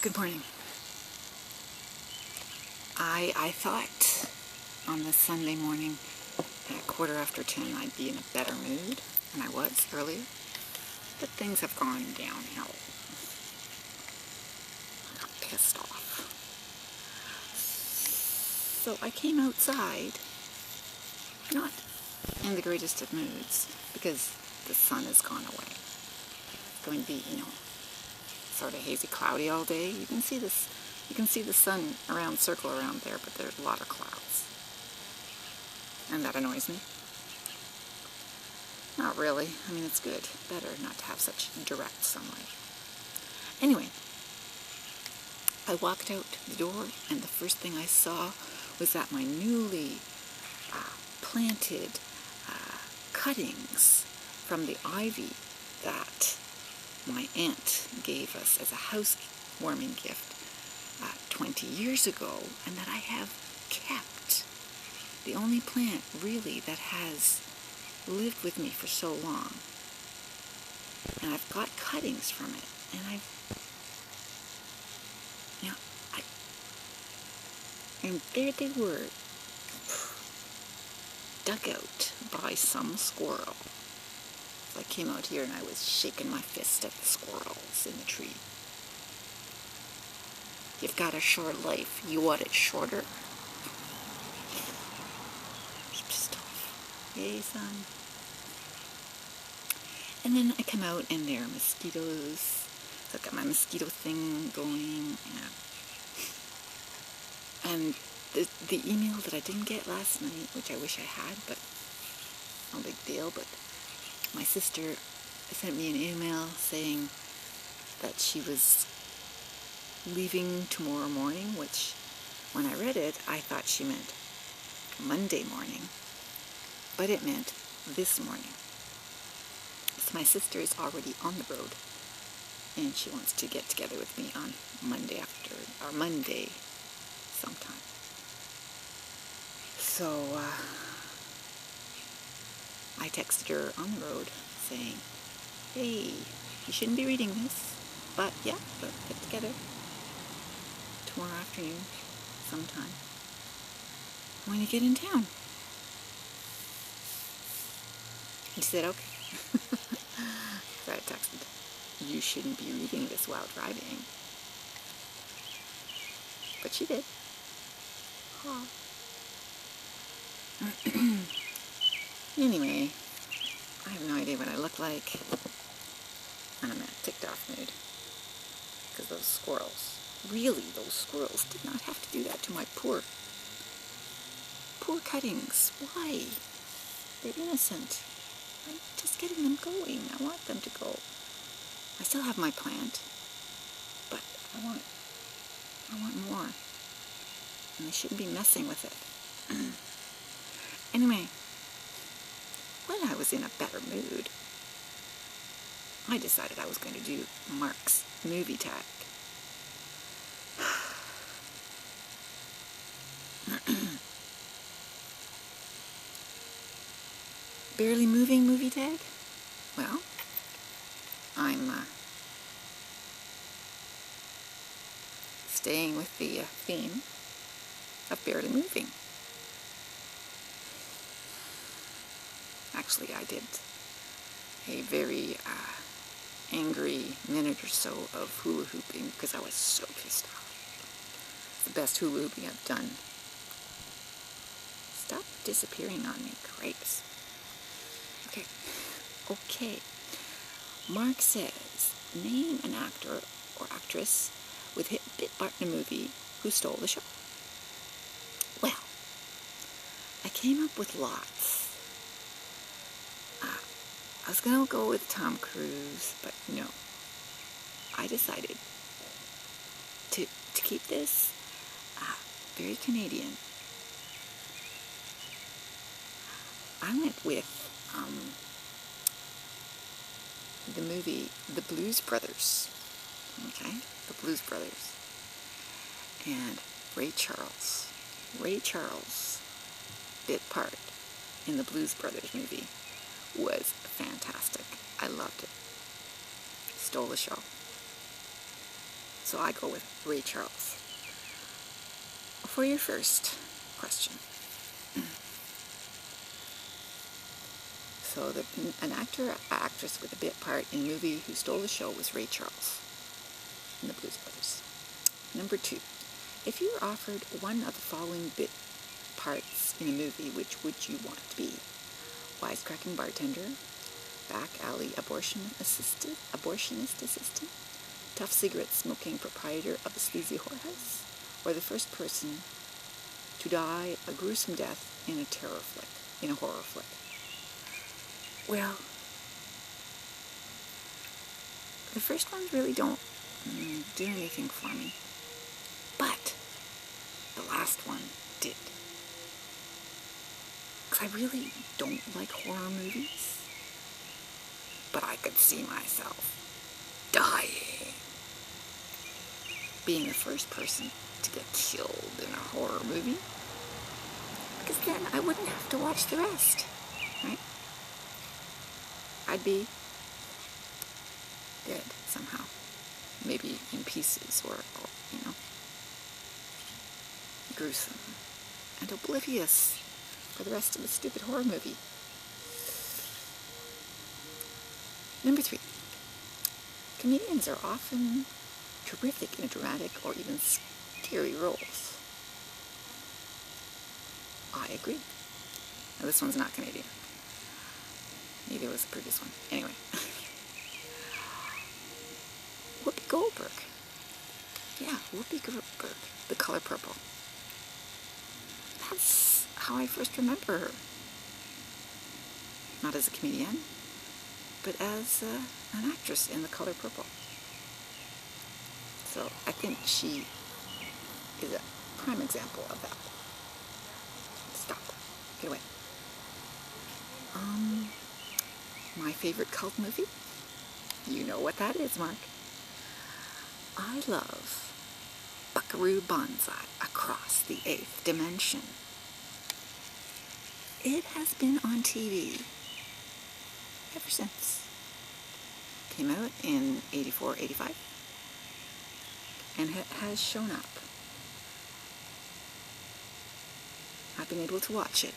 Good morning. I thought on this Sunday morning at 10:15 I'd be in a better mood, and I was earlier, but things have gone downhill. I got pissed off. So I came outside, not in the greatest of moods, because the sun has gone away. It's going to be, sort of hazy, cloudy all day. You can see this. You can see the sun circle around there, but there's a lot of clouds. And that annoys me. Not really. I mean, it's good. Better not to have such direct sunlight. Anyway, I walked out the door, and the first thing I saw was that my newly planted cuttings from the ivy that my aunt gave us as a housewarming gift 20 years ago, and that I have kept. The only plant, really, that has lived with me for so long. And I've got cuttings from it, and and there they were, dug out by some squirrel. I came out here and I was shaking my fist at the squirrels in the tree. You've got a short life. You want it shorter? Just pissed off. Hey, son. And then I come out and there are mosquitoes. So I've got my mosquito thing going. And the email that I didn't get last night, which I wish I had, but no big deal, but my sister sent me an email saying that she was leaving tomorrow morning, which when I read it, I thought she meant Monday morning, but it meant this morning. So my sister is already on the road, and she wants to get together with me on Monday sometime. So I texted her on the road saying, hey, you shouldn't be reading this, but yeah, we'll get together tomorrow afternoon sometime when you get in town. And she said, okay. So I texted, you shouldn't be reading this while driving. But she did. Huh. Anyway, I have no idea what I look like. And I'm in a ticked off mood. Because those squirrels did not have to do that to my poor cuttings. Why? They're innocent. I'm just getting them going. I want them to go. I still have my plant, but I want more. And they shouldn't be messing with it. Anyway, when I was in a better mood, I decided I was going to do Marc's movie tag. Barely moving movie tag? Well, I'm staying with the theme of barely moving. Actually, I did a very angry minute or so of hula hooping because I was so pissed off. It's the best hula hooping I've done. Stop disappearing on me, cripes. Okay. Marc says, name an actor or actress with a bit part in a movie who stole the show. Well, I came up with lots. I was going to go with Tom Cruise, but no. I decided to keep this very Canadian. I went with the movie The Blues Brothers. Okay? The Blues Brothers. And Ray Charles. Ray Charles' bit part in the Blues Brothers movie was fantastic. I loved it. Stole the show. So I go with Ray Charles. For your first question. So an actor or actress with a bit part in a movie who stole the show was Ray Charles in the Blues Brothers. Number 2. If you were offered one of the following bit parts in a movie, which would you want to be? Wisecracking bartender, back alley abortionist assistant, tough cigarette smoking proprietor of a sleazy whorehouse, or the first person to die a gruesome death in a horror flick? Well, the first ones really don't do anything for me, but the last one did. Because I really don't like horror movies, but I could see myself dying. Being the first person to get killed in a horror movie, because then I wouldn't have to watch the rest, right? I'd be dead somehow, maybe in pieces or gruesome and oblivious for the rest of the stupid horror movie. Number 3. Comedians are often terrific in dramatic or even scary roles. I agree. Now this one's not Canadian. Neither was the previous one. Anyway. Whoopi Goldberg. Yeah, Whoopi Goldberg. The Color Purple. That's how I first remember her. Not as a comedian, but as an actress in The Color Purple. So I think she is a prime example of that. Stop. Get away. My favorite cult movie? You know what that is, Mark. I love Buckaroo Banzai Across the Eighth Dimension. It has been on TV ever since. Came out in 84, 85, and it has shown up. I've been able to watch it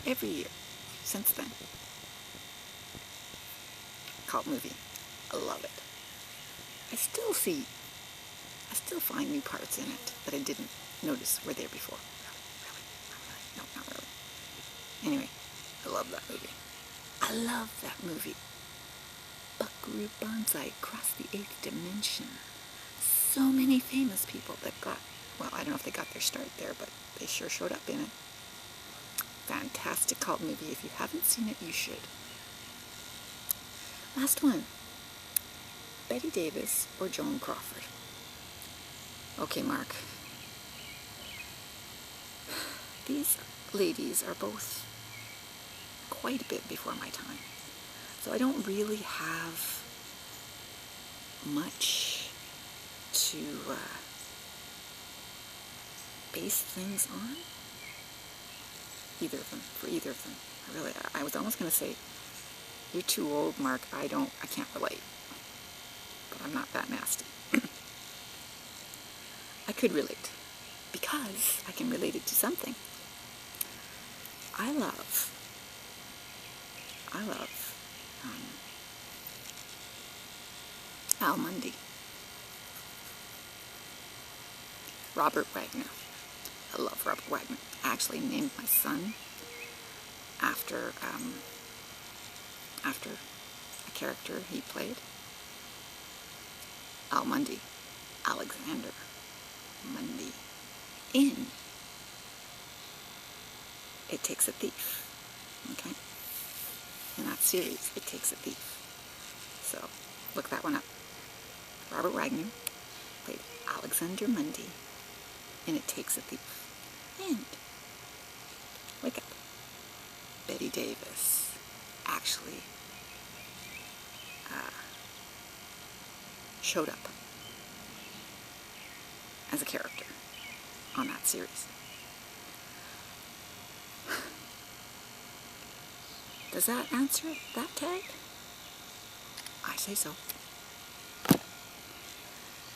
every year since then. Cult movie. I love it. I still find new parts in it that I didn't notice were there before. Really? No, not really. Anyway, I love that movie. I love that movie. Buckaroo Banzai Across the Eighth Dimension. So many famous people that got, well, I don't know if they got their start there, but they sure showed up in it. Fantastic cult movie. If you haven't seen it, you should. Last one. Bette Davis or Joan Crawford? Okay, Mark. These ladies are both quite a bit before my time. So I don't really have much to base things on. For either of them. I was almost going to say, you're too old, Mark, I can't relate. But I'm not that nasty. I could relate, because I can relate it to something. I love Al Mundy. Robert Wagner. I love Robert Wagner. I actually named my son after a character he played. Al Mundy. Alexander Mundy. In It Takes a Thief. Okay? In that series, It Takes a Thief. So, look that one up. Robert Wagner played Alexander Mundy in It Takes a Thief. And, wake up, Bette Davis actually showed up as a character on that series. Does that answer that tag? I say so.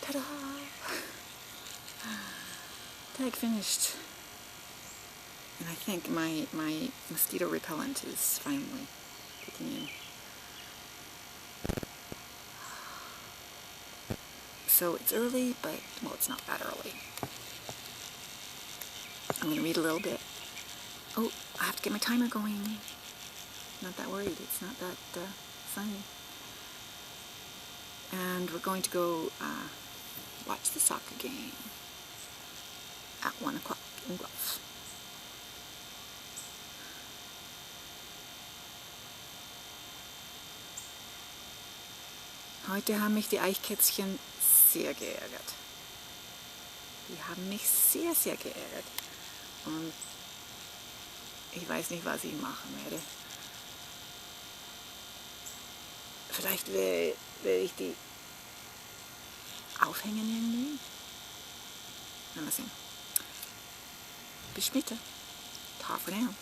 Ta-da! tag finished. And I think my mosquito repellent is finally kicking in. So it's early, but, well, it's not that early. I'm going to read a little bit. Oh, I have to get my timer going. Not that worried. It's not that sunny. And we're going to go watch the soccer game at 1 o'clock in Guelph. Heute haben mich die Eichkätzchen sehr geärgert. Die haben mich sehr, sehr geärgert. Und ich weiß nicht, was ich machen werde. Vielleicht werde ich die aufhängen irgendwie. Mal sehen. Bis später. Ta for now.